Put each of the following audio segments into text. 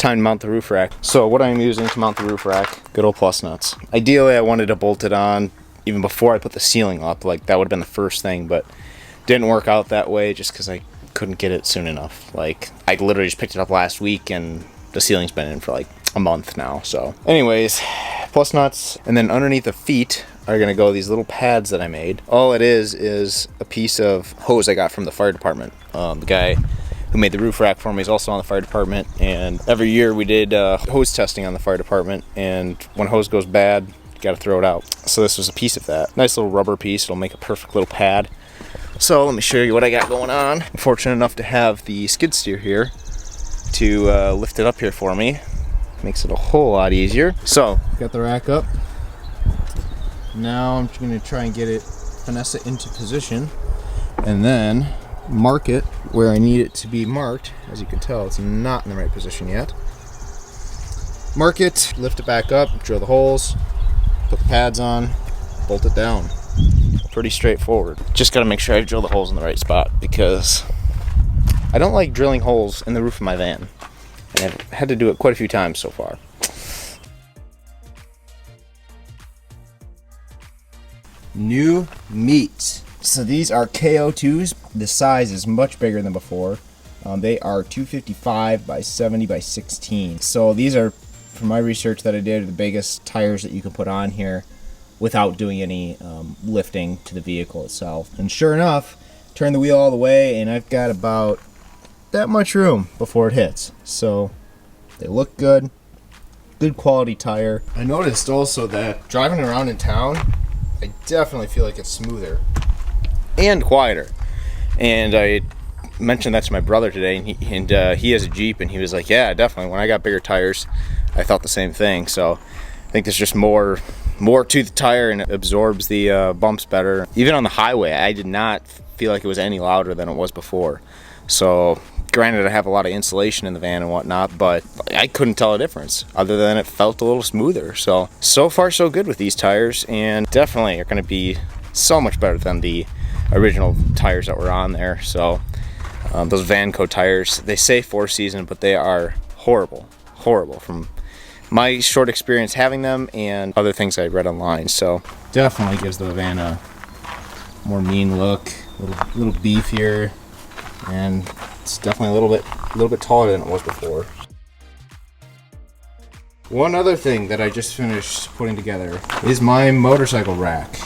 time to mount the roof rack. So what I'm using to mount the roof rack, good old plus nuts. Ideally I wanted to bolt it on even before I put the ceiling up, like that would have been the first thing, but didn't work out that way just because I couldn't get it soon enough. Like I literally just picked it up last week and the ceiling's been in for like a month now. So anyways, plus nuts, and then underneath the feet are gonna go these little pads that I made. All it is a piece of hose I got from the fire department. The guy who made the roof rack for me is also on the fire department, and every year we did hose testing on the fire department, and when hose goes bad, you gotta throw it out. So this was a piece of that. Nice little rubber piece, it'll make a perfect little pad. So let me show you what I got going on. I'm fortunate enough to have the skid steer here to lift it up here for me. Makes it a whole lot easier. So, got the rack up. Now I'm just gonna try and get it, finesse it into position, and then mark it where I need it to be marked. As you can tell, it's not in the right position yet. Mark it, lift it back up, drill the holes, put the pads on, bolt it down. Pretty straightforward. Just gotta make sure I drill the holes in the right spot, because I don't like drilling holes in the roof of my van. And I've had to do it quite a few times so far. New meat. So these are KO2s. The size is much bigger than before. They are 255 by 70 by 16. So these are, from my research that I did, the biggest tires that you can put on here without doing any lifting to the vehicle itself. And sure enough, turn the wheel all the way and I've got about that much room before it hits. So they look good. Good quality tire. I noticed also that driving around in town, I definitely feel like it's smoother and quieter. And I mentioned that to my brother today, and he has a Jeep, and he was like, yeah, definitely. When I got bigger tires, I thought the same thing. So I think there's just more to the tire, and it absorbs the bumps better. Even on the highway, I did not feel like it was any louder than it was before. So granted, I have a lot of insulation in the van and whatnot, but I couldn't tell a difference other than it felt a little smoother. So far so good with these tires, and definitely are going to be so much better than the original tires that were on there. So those Vanco tires, they say 4-season, but they are horrible from my short experience having them and other things I read online. So definitely gives the van a more mean look, a little beefier, and it's definitely a little bit taller than it was before. One other thing that I just finished putting together is my motorcycle rack.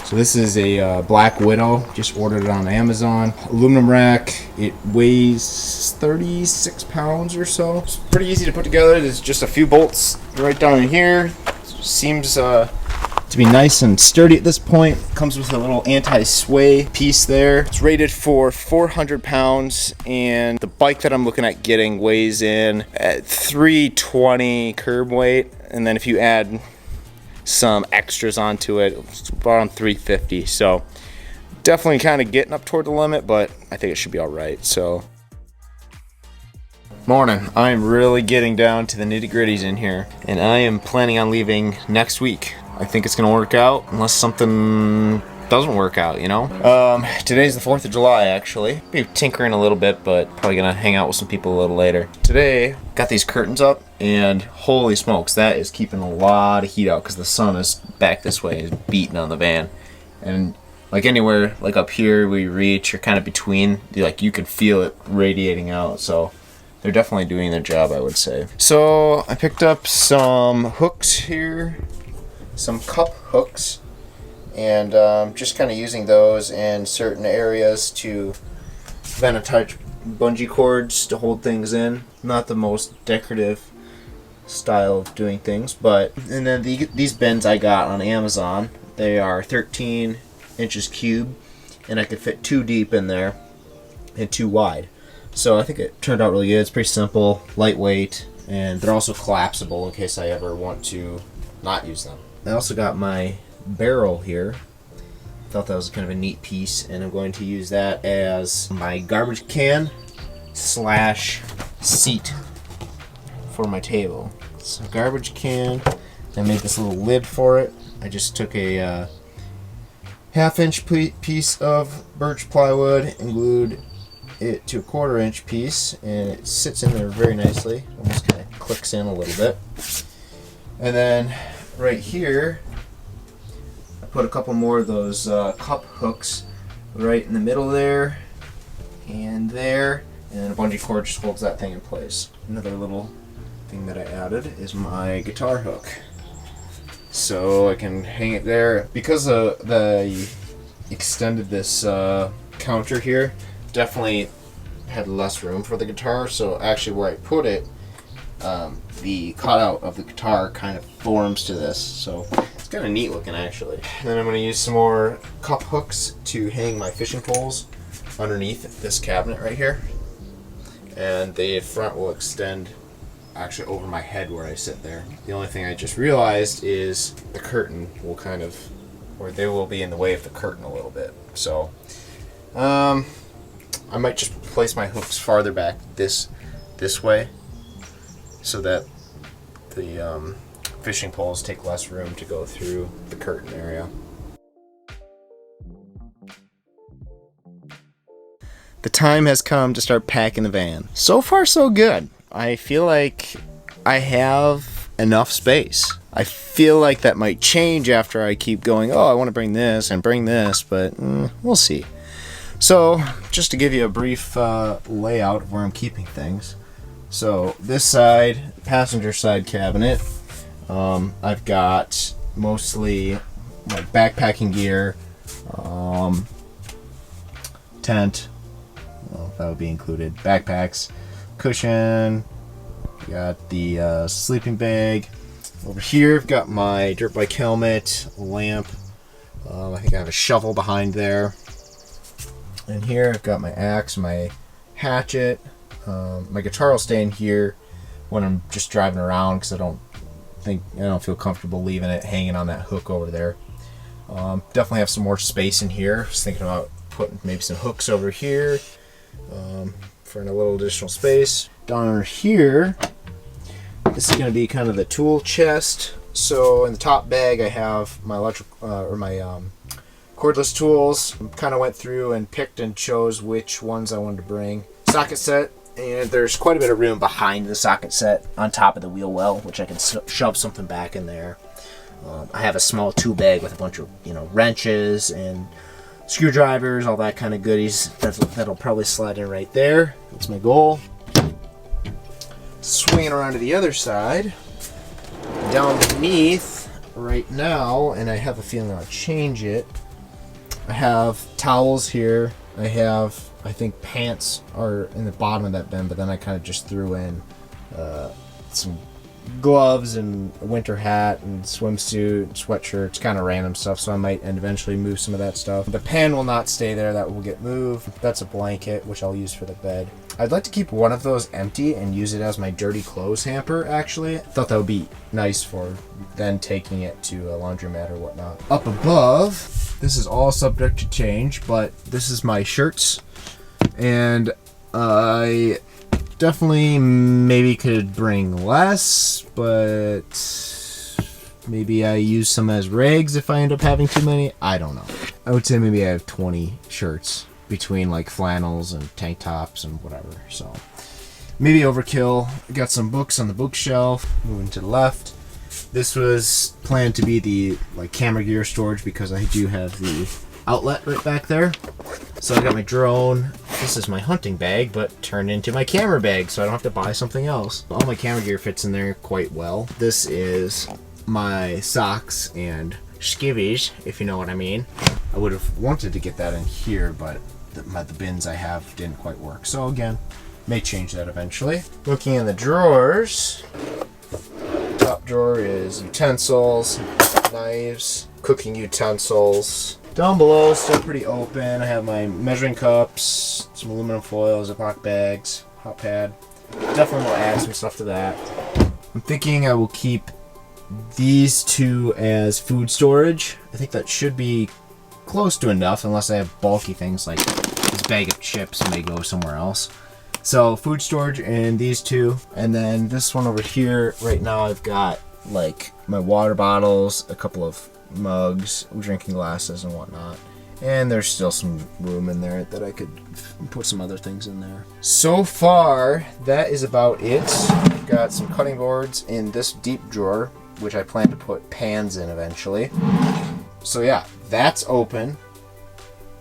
So this is a Black Widow, just ordered it on Amazon. Aluminum rack, it weighs 36 pounds or so. It's pretty easy to put together. There's just a few bolts right down in here. Seems to be nice and sturdy at this point. Comes with a little anti-sway piece there. It's rated for 400 pounds, and the bike that I'm looking at getting weighs in at 320 curb weight, and then if you add some extras onto it, it's around 350. So definitely kind of getting up toward the limit, but I think it should be all right. So morning. I'm really getting down to the nitty-gritties in here, and I am planning on leaving next week. I think it's gonna work out unless something doesn't work out, you know? Today's the 4th of July, actually. Be tinkering a little bit, but probably gonna hang out with some people a little later. Today, got these curtains up, and holy smokes, that is keeping a lot of heat out because the sun is back this way, is beating on the van. And like anywhere, like up here we reach, or kind of between, like you can feel it radiating out, so they're definitely doing their job, I would say. So I picked up some hooks here, some cup hooks, and just kind of using those in certain areas to then attach bungee cords to hold things in. Not the most decorative style of doing things, but and then these bins I got on Amazon. They are 13 inches cube, and I could fit 2 deep in there and 2 wide. So I think it turned out really good. It's pretty simple, lightweight, and they're also collapsible in case I ever want to not use them. I also got my barrel here. Thought that was kind of a neat piece, and I'm going to use that as my garbage can / seat for my table. So garbage can, I made this little lid for it. I just took a 1/2 inch piece of birch plywood and glued it to a 1/4 inch piece, and it sits in there very nicely. Almost kind of clicks in a little bit. And then right here, I put a couple more of those cup hooks right in the middle there, and there, and a bungee cord just holds that thing in place. Another little thing that I added is my guitar hook. So I can hang it there. Because the extended this counter here, definitely had less room for the guitar, so actually where I put it, the cutout of the guitar kind of forms to this, so it's kind of neat looking actually. And then I'm going to use some more cup hooks to hang my fishing poles underneath this cabinet right here, and the front will extend actually over my head where I sit there. The only thing I just realized is the curtain will kind of, or they will be in the way of the curtain a little bit, so I might just place my hooks farther back this way so that the fishing poles take less room to go through the curtain area. The time has come to start packing the van. So far so good. I feel like I have enough space. I feel like that might change after I keep going, oh, I want to bring this and bring this, but we'll see. So, just to give you a brief layout of where I'm keeping things. So, this side, passenger side cabinet, I've got mostly my backpacking gear, tent, well, that would be included, backpacks, cushion, got the sleeping bag. Over here, I've got my dirt bike helmet, lamp, I think I have a shovel behind there. And here I've got my axe, my hatchet. My guitar will stay in here when I'm just driving around because I don't feel comfortable leaving it hanging on that hook over there. Definitely have some more space in here. I was thinking about putting maybe some hooks over here for a little additional space. Down under here, this is going to be kind of the tool chest. So in the top bag, I have my cordless tools. Kind of went through and picked and chose which ones I wanted to bring. Socket set, and there's quite a bit of room behind the socket set on top of the wheel well, which I can shove something back in there. I have a small tool bag with a bunch of wrenches and screwdrivers, all that kind of goodies. That'll probably slide in right there. That's my goal. Swinging around to the other side, down beneath right now, and I have a feeling I'll change it. I have towels here. I think pants are in the bottom of that bin, but then I kind of just threw in some gloves and a winter hat and swimsuit, sweatshirts, kind of random stuff, so I might eventually move some of that stuff. The pen will not stay there, that will get moved. That's a blanket, which I'll use for the bed. I'd like to keep one of those empty and use it as my dirty clothes hamper, actually. I thought that would be nice for then taking it to a laundromat or whatnot. Up above, this is all subject to change, but this is my shirts, and I definitely maybe could bring less, but maybe I use some as rags if I end up having too many. I don't know. I would say maybe I have 20 shirts between like flannels and tank tops and whatever, so maybe overkill. Got some books on the bookshelf. Moving to the left, this was planned to be the camera gear storage because I do have the outlet right back there. So I got my drone. This is my hunting bag, but turned into my camera bag, so I don't have to buy something else. All my camera gear fits in there quite well. This is my socks and skivvies, if you know what I mean. I would have wanted to get that in here, but the bins I have didn't quite work. So again, may change that eventually. Looking in the drawers, top drawer is utensils, knives, cooking utensils. Down below, still pretty open. I have my measuring cups, some aluminum foil, Ziploc bags, hot pad. Definitely will add some stuff to that. I'm thinking I will keep these two as food storage. I think that should be close to enough, unless I have bulky things like this bag of chips may go somewhere else. So food storage and these two, and then this one over here. Right now I've got like my water bottles, a couple of mugs, drinking glasses and whatnot, And there's still some room in there that I could put some other things in there. So far, that is about it. I've got some cutting boards in this deep drawer, which I plan to put pans in eventually. So yeah, that's open.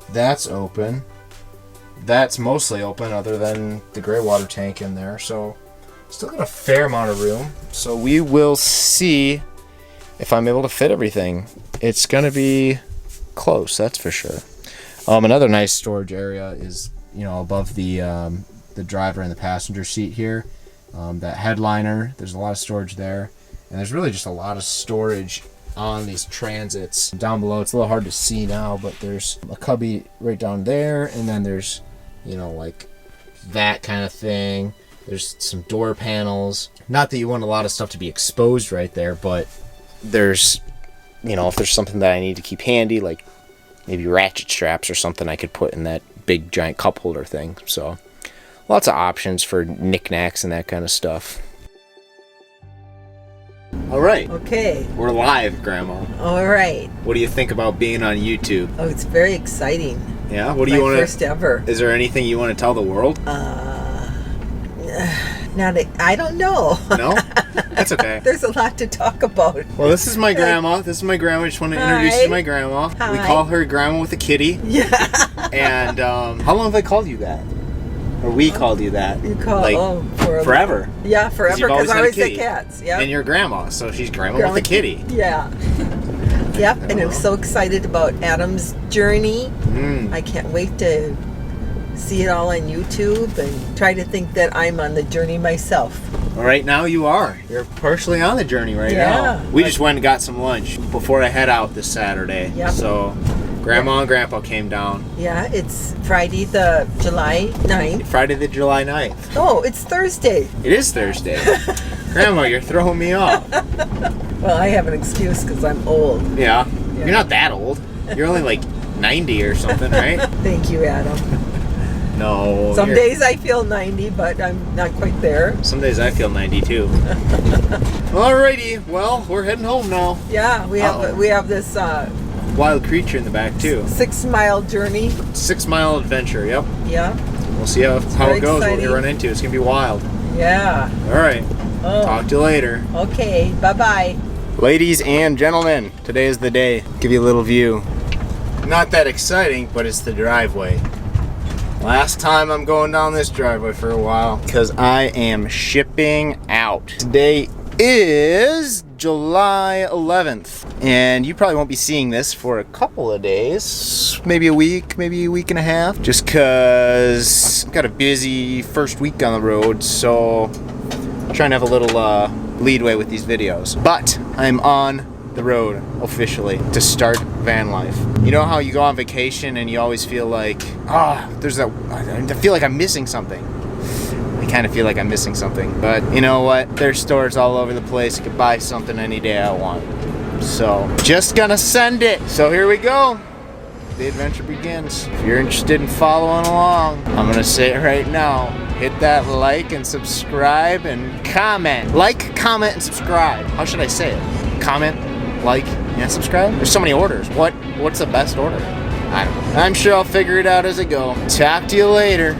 That's open. That's mostly open other than the gray water tank in there. So still got a fair amount of room. So we will see if I'm able to fit everything. It's gonna be close, that's for sure. Another nice storage area is, above the driver and the passenger seat here. That headliner, there's a lot of storage there. And there's really just a lot of storage on these transits. Down below, it's a little hard to see now, but there's a cubby right down there, and then there's, like that kind of thing. There's some door panels. Not that you want a lot of stuff to be exposed right there, but there's, if there's something that I need to keep handy, like maybe ratchet straps or something I could put in that big giant cup holder thing. So lots of options for knickknacks and that kind of stuff. All right. Okay. We're live, Grandma. All right. What do you think about being on YouTube? Oh, it's very exciting. Yeah? What do you want to... first ever. Is there anything you want to tell the world? I don't know. No? That's okay. There's a lot to talk about. Well, this is my grandma. This is my grandma. I just want to introduce you to my grandma. Hi. We call her Grandma with a Kitty. Yeah. And how long have I called you that? Or we called you that? You call forever. Yeah, forever. You've Because I always had a say cats. Yeah. And your grandma, so she's Grandma with a Kitty. Yeah. Yep. And I'm so excited about Adam's journey. I can't wait to see it all on YouTube and try to think that I'm on the journey myself. Well, right now you are. You're partially on the journey right now. We just went and got some lunch before I head out this Saturday. Yep. So Grandma and Grandpa came down. Yeah, it's Friday the July 9th. Friday the July 9th. Oh, it's Thursday. It is Thursday. Grandma, you're throwing me off. Well, I have an excuse because I'm old. Yeah. You're not that old. You're only like 90 or something, right? Thank you, Adam. No. Some days I feel 90, but I'm not quite there. Some days I feel 90 too. Alrighty, well, we're heading home now. Yeah, we have this wild creature in the back too. 6-mile journey. 6-mile adventure, yep. Yeah. We'll see how it goes, what we run into. It's gonna be wild. Yeah. Alright. Talk to you later. Okay, bye-bye. Ladies and gentlemen, today is the day. Give you a little view. Not that exciting, but it's the driveway. Last time I'm going down this driveway for a while because I am shipping out. Today is July 11th, and you probably won't be seeing this for a couple of days, maybe a week and a half, just because I've got a busy first week on the road, so I'm trying to have a little leadway with these videos. But I'm on the road officially to start van life. You know how you go on vacation and you always feel like, I feel like I'm missing something. I kind of feel like I'm missing something, but you know what? There's stores all over the place. You can buy something any day I want. So, just gonna send it. So here we go. The adventure begins. If you're interested in following along, I'm gonna say it right now. Hit that like and subscribe and comment. Like, comment, and subscribe. How should I say it? Comment, like, and subscribe? There's so many orders. What's the best order? I don't know. I'm sure I'll figure it out as I go. Talk to you later.